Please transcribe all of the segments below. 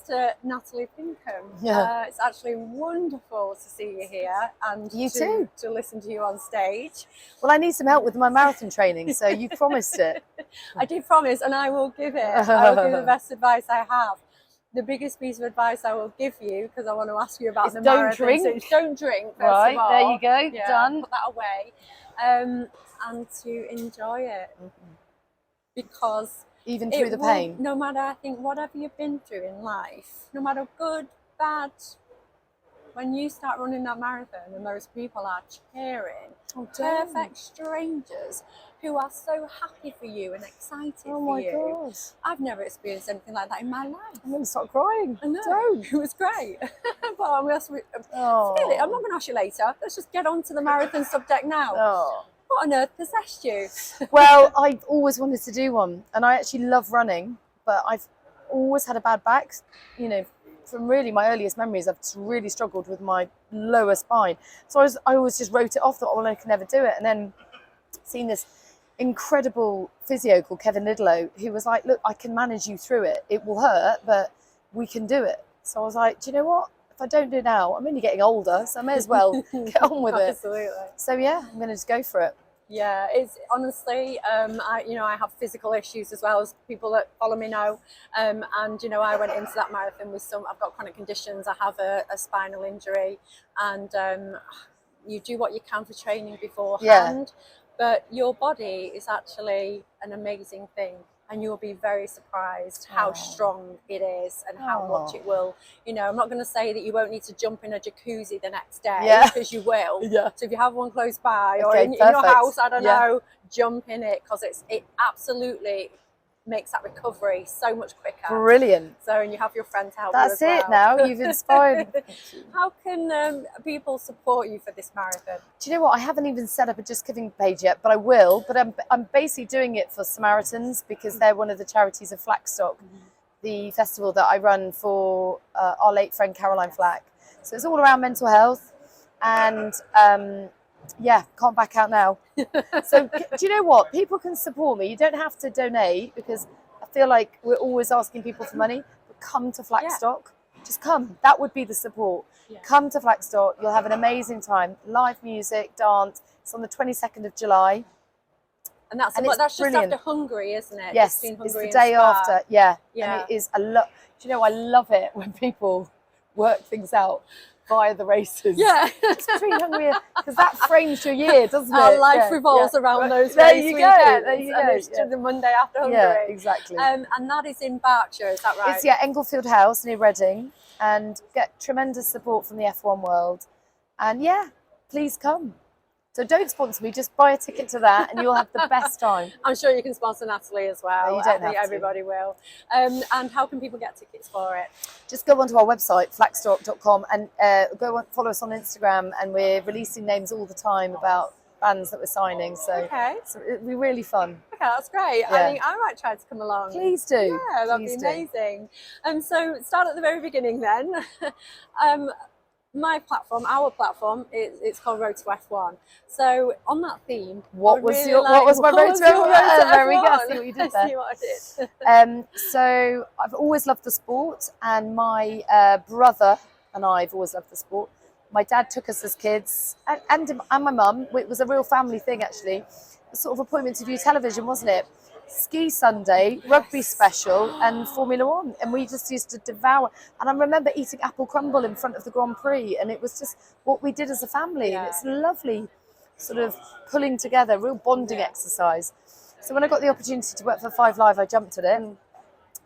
Mr. Natalie Pinkham. Yeah. It's actually wonderful to see you here and You too. to listen to you on stage. Well, I need some help with my marathon training, so you promised it. I did promise, and I will give it. I will give you the best advice I have. The biggest piece of advice I will give you, because I want to ask you about It's the don't marathon. drink. So it's don't drink, first Right, of all. there you go, Yeah, done. Put that away. And to enjoy it. Because even through the pain. No matter, I think, whatever you've been through in life, no matter good, bad, when you start running that marathon and those people are cheering, perfect strangers who are so happy for you and excited for you. Oh my God. I've never experienced anything like that in my life. I'm going to start crying. I know. Don't. It was great. But forget it. I'm not going to ask you later. Let's just get on to the marathon subject now. Oh. What on earth possessed you? Well, I've always wanted to do one, and I actually love running, but I've always had a bad back. You know, from really my earliest memories, I've really struggled with my lower spine. So I always just wrote it off, thought, well, I can never do it. And then seen this incredible physio called Kevin Lidlow, who was like, look, I can manage you through it. It will hurt, but we can do it. So I was like, do you know what? If I don't do it now, I'm only getting older, so I may as well get on with it. Absolutely. So yeah, I'm going to just go for it. Yeah, it's honestly, I have physical issues as well, as people that follow me know. And, I went into that marathon with I've got chronic conditions. I have a spinal injury, and you do what you can for training beforehand. But your body is actually an amazing thing. And you'll be very surprised how strong it is and how much it will. I'm not going to say that you won't need to jump in a jacuzzi the next day, because you will. Yeah. So if you have one close by or in your house, I don't know, jump in it, because it absolutely makes that recovery so much quicker. Brilliant. So, and you have your friends to help That's you as it well. now. You've inspired me. How can people support you for this marathon? Do you know what? I haven't even set up a Just Giving page yet, but I will. But I'm basically doing it for Samaritans, because they're one of the charities of Flackstock, the festival that I run for our late friend Caroline Flack. So it's all around mental health, and can't back out now. So do you know what? People can support me. You don't have to donate, because I feel like we're always asking people for money. But come to Flackstock. Just come. That would be the support. Come to Flackstock. You'll have an amazing time. Live music, dance. It's on the 22nd of July. And that's just after Hungary, isn't it? Yes, it's the day after. Yeah. And it is a lot. Do you know, I love it when people work things out via the races. Yeah. It's between Hungary, because that frames your year, doesn't it? Our life revolves around those race weekends. There you go. It's the Monday after Hungary. Yeah, exactly. And that is in Berkshire, is that right? It's, Englefield House near Reading, and get tremendous support from the F1 world. And please come. So don't sponsor me, just buy a ticket to that and you'll have the best time. I'm sure you can sponsor Natalie as well. No, you don't I think everybody will. And how can people get tickets for it? Just go onto our website, flackstock.com, and follow us on Instagram, and we're releasing names all the time about bands that we're signing. So, so it'll be really fun. Okay, that's great. I think I might try to come along. Please do. Yeah, that'd be amazing. So start at the very beginning then. Our platform, it's called Road to F1. So on that theme, what was my Road to F1? There we go. See what you did there. See what I did. So I've always loved the sport, and my brother and I've always loved the sport. My dad took us as kids, and my mum. It was a real family thing, actually. A sort of appointment to view television, wasn't it? Ski Sunday, rugby special, and Formula One, and we just used to devour. And I remember eating apple crumble in front of the Grand Prix, and it was just what we did as a family. And it's lovely, sort of pulling together, real bonding exercise. So when I got the opportunity to work for 5 Live, I jumped at it,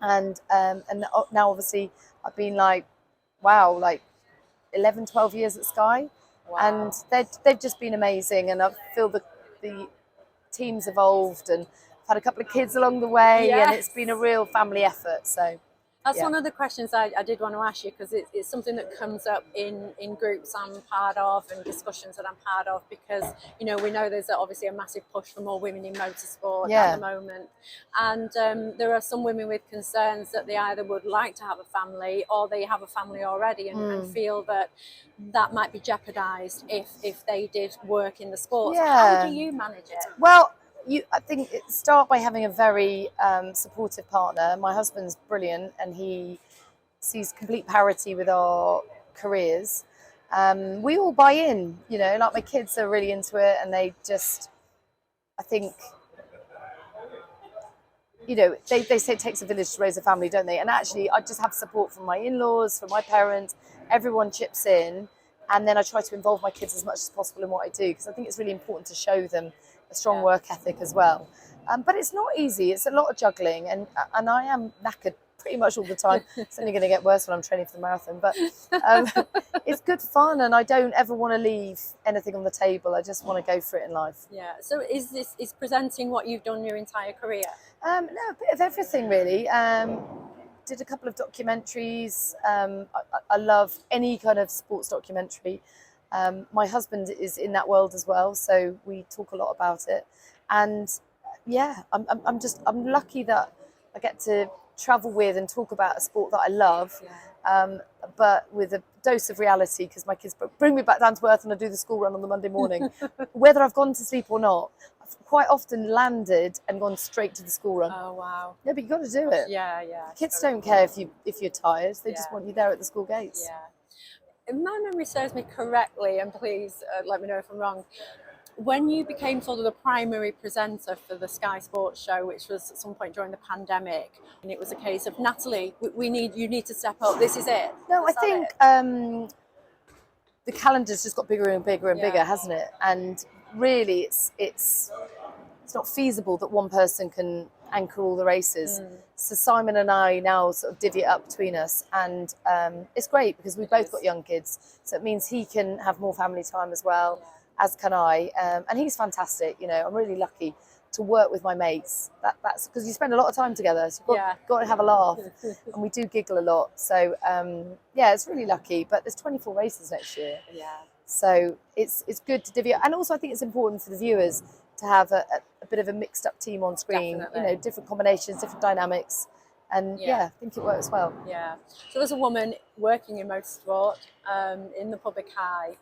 and now obviously I've been like 11, 12 years at Sky, and they've just been amazing, and I feel the team's evolved, and had a couple of kids along the way, and it's been a real family effort. So that's one of the questions I did want to ask you, because it's something that comes up in groups I'm part of and discussions that I'm part of, because we know there's obviously a massive push for more women in motorsport at the moment, and there are some women with concerns that they either would like to have a family or they have a family already, and feel that might be jeopardised if they did work in the sport. So how do you manage it? Well, I think start by having a very supportive partner. My husband's brilliant, and he sees complete parity with our careers, we all buy in, you know, like my kids are really into it, and they just, I think, you know, they say it takes a village to raise a family, don't they? And actually, I just have support from my in-laws, from my parents, everyone chips in. And then I try to involve my kids as much as possible in what I do, because I think it's really important to show them a strong work ethic as well. But it's not easy. It's a lot of juggling, and I am knackered pretty much all the time. It's only going to get worse when I'm training for the marathon. But it's good fun, and I don't ever want to leave anything on the table. I just want to go for it in life. Yeah. So is presenting what you've done your entire career? No, a bit of everything really. Did a couple of documentaries. I love any kind of sports documentary. My husband is in that world as well, so we talk a lot about it. And yeah, I'm lucky that I get to travel with and talk about a sport that I love, but with a dose of reality, because my kids bring me back down to earth and I do the school run on the Monday morning. Whether I've gone to sleep or not, I've quite often landed and gone straight to the school run. Oh wow! Yeah, but you've got to do it. Yeah. Kids don't care if you're tired; they just want you there at the school gates. Yeah. If my memory serves me correctly, and please let me know if I'm wrong, when you became sort of the primary presenter for the Sky Sports show, which was at some point during the pandemic, and it was a case of, Natalie, you need to step up. This is it. No, I think the calendar's just got bigger and bigger and bigger, hasn't it? And really, it's not feasible that one person can anchor all the races. So Simon and I now sort of divvy it up between us, and it's great because we've both got young kids, so it means he can have more family time as well, as can I, and he's fantastic. You know, I'm really lucky to work with my mates. That's because you spend a lot of time together, so you've got to have a laugh, and we do giggle a lot. So yeah, it's really lucky. But there's 24 races next year, so it's good to divvy up, and also I think it's important for the viewers to have a bit of a mixed up team on screen. Definitely. You know, different combinations, different dynamics, and I think it works well. Yeah. So as a woman working in motorsport, in the public eye,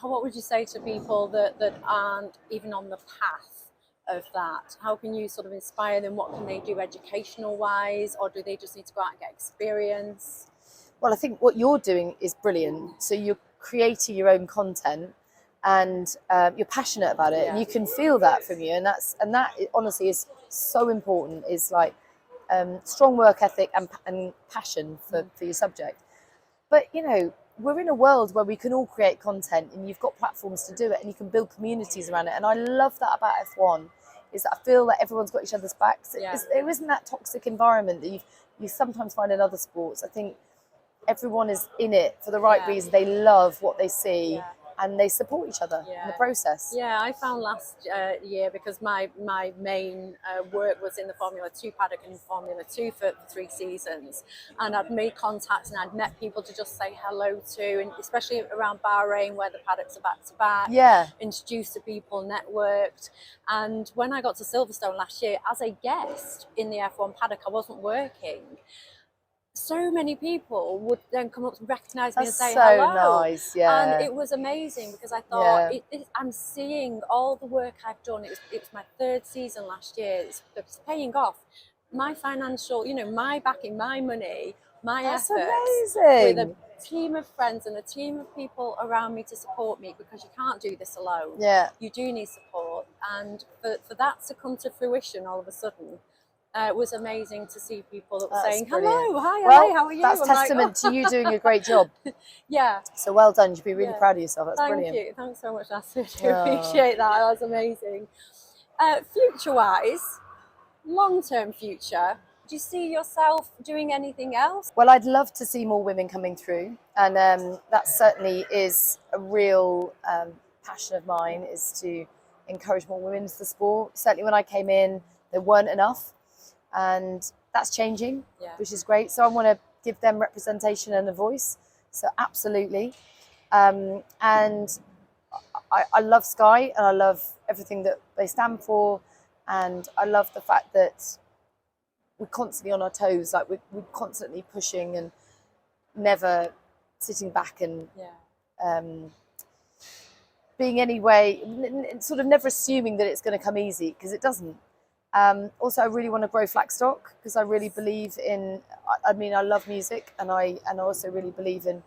what would you say to people that aren't even on the path of that? How can you sort of inspire them? What can they do educational wise, or do they just need to go out and get experience? Well, I think what you're doing is brilliant. So you're creating your own content, and you're passionate about it, and you can feel that from you, and that honestly is so important. Is like strong work ethic and passion for your subject. But you know, we're in a world where we can all create content, and you've got platforms to do it, and you can build communities around it. And I love that about F1, is that I feel that everyone's got each other's backs. There isn't that toxic environment that you sometimes find in other sports. I think everyone is in it for the right reason. They love what they see, and they support each other in the process. Yeah, I found last year, because my main work was in the Formula 2 paddock and Formula 2 for 3 seasons, and I'd made contacts and I'd met people to just say hello to, and especially around Bahrain where the paddocks are back to back, introduced to people, networked. And when I got to Silverstone last year as a guest in the F1 paddock, I wasn't working. So many people would then come up and recognise me and say hello. Nice, and it was amazing, because I thought I'm seeing all the work I've done. It was my 3rd season last year. It's paying off. My financial, you know, my backing, my money, my efforts, with a team of friends and a team of people around me to support me, because you can't do this alone. You do need support, and for that to come to fruition all of a sudden. It was amazing to see people that were saying, hello, hi, how are you? That's testament to you doing a great job. So well done. You should be really proud of yourself. That's brilliant. Thank you. Thanks so much, Natalie. I appreciate that. That was amazing. Future-wise, long-term future, do you see yourself doing anything else? Well, I'd love to see more women coming through. And that certainly is a real passion of mine, is to encourage more women into the sport. Certainly when I came in, there weren't enough. And that's changing, which is great. So I want to give them representation and a voice. So absolutely. And I love Sky, and I love everything that they stand for. And I love the fact that we're constantly on our toes, like we're constantly pushing and never sitting back and being anyway, sort of never assuming that it's going to come easy, because it doesn't. Also, I really want to grow Flaxstock because I really believe in. I mean, I love music, and I also really believe in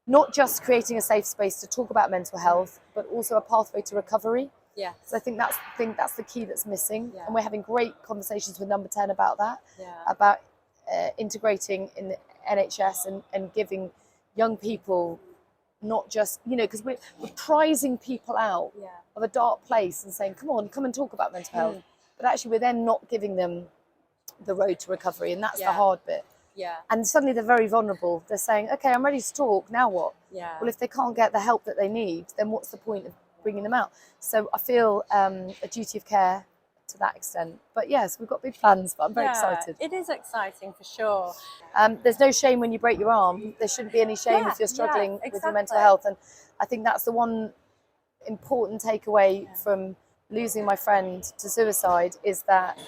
not just creating a safe space to talk about mental health, but also a pathway to recovery. Yes. So I think that's the key that's missing, Yeah. and we're having great conversations with Number 10 about that, Yeah. about integrating in the NHS and giving young people not just, because we're prizing people out Yeah. of a dark place and saying, come and talk about mental health, but actually we're then not giving them the road to recovery, and that's the hard bit. Yeah. And suddenly they're very vulnerable. They're saying, okay, I'm ready to talk, now what? Yeah. Well, if they can't get the help that they need, then what's the point of bringing them out? So I feel a duty of care to that extent. But yes, we've got big plans, but I'm very excited. It is exciting for sure. There's no shame when you break your arm. There shouldn't be any shame if you're struggling with your mental health. And I think that's the one important takeaway from losing my friend to suicide, is that,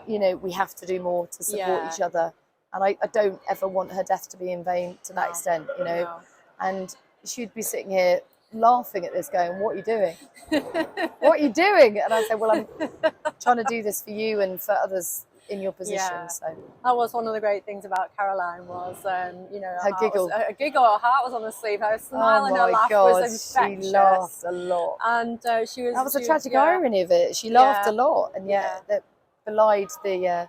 we have to do more to support each other. And I don't ever want her death to be in vain to that extent, No. And she'd be sitting here laughing at this going, what are you doing? What are you doing? And I said, well, I'm trying to do this for you and for others in your position. Yeah. So that was one of the great things about Caroline was, her giggle. Her giggle, her heart was on the sleeve, her smile and her laugh was infectious. She laughed a lot. And she was... That was the tragic irony of it. She laughed a lot, and yet that belied the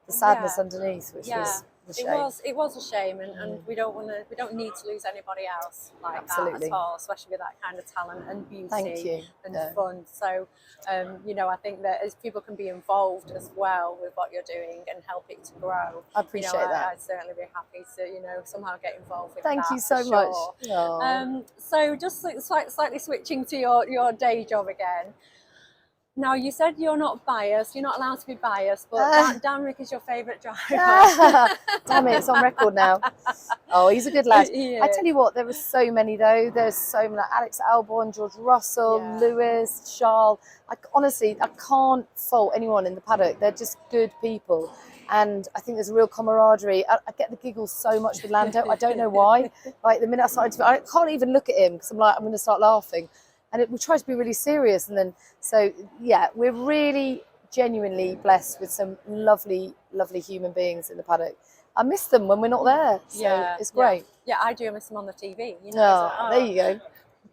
sadness underneath, which was a shame. It was a shame, and we don't need to lose anybody else like that at all, especially with that kind of talent and beauty and fun. So, I think that as people can be involved as well with what you're doing and help it to grow. I appreciate that. I'd certainly be happy to, somehow get involved with Thank that. you so much. So just slightly switching to your day job again. Now, you said you're not biased, you're not allowed to be biased, but Dan Rick is your favourite driver. Damn it, it's on record now. Oh, he's a good lad. I tell you what, there were so many though. There's so many, like Alex Albon, George Russell, Lewis, Charles. Honestly, I can't fault anyone in the paddock. They're just good people. And I think there's a real camaraderie. I get the giggles so much with Lando. I don't know why. Like the minute I started I can't even look at him because I'm going to start laughing. And we try to be really serious. And then, we're really genuinely blessed with some lovely, lovely human beings in the paddock. I miss them when we're not there. So it's great. Yeah, I do miss them on the TV. There you go.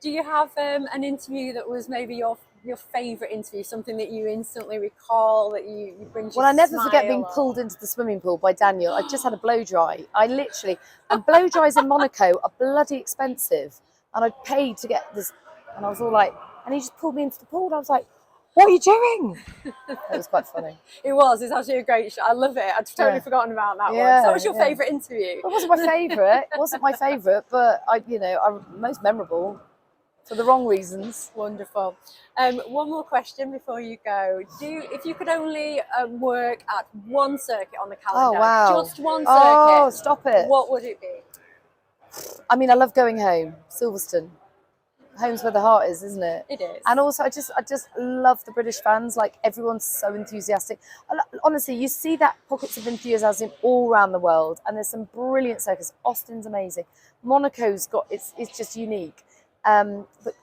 Do you have an interview that was maybe your favourite interview, something that you instantly recall, that you brings you Well, I never forget being pulled into the swimming pool by Daniel. I just had a blow dry. And blow dries in Monaco are bloody expensive. And I paid to get this. And I was all like, and he just pulled me into the pool. And I was like, what are you doing? It was quite funny. It's actually a great shot. I love it. I'd totally forgotten about that one. So that was your favourite interview? It wasn't my favourite. But I'm most memorable for the wrong reasons. Wonderful. One more question before you go. If you could only work at one circuit on the calendar, just one circuit. Oh, stop it. What would it be? I mean, I love going home. Silverstone. Home's where the heart is, isn't it? It is. And also, I just love the British fans. Like, everyone's so enthusiastic. Honestly, you see that pockets of enthusiasm all around the world, and there's some brilliant circuits. Austin's amazing. Monaco's it's just unique. But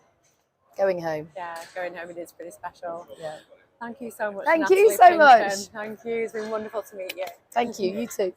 going home. Yeah, going home, it is pretty special. Yeah. Thank you so much. Thank Natalie you so Pinkham. much. Thank you. It's been wonderful to meet you. Thank you. You too.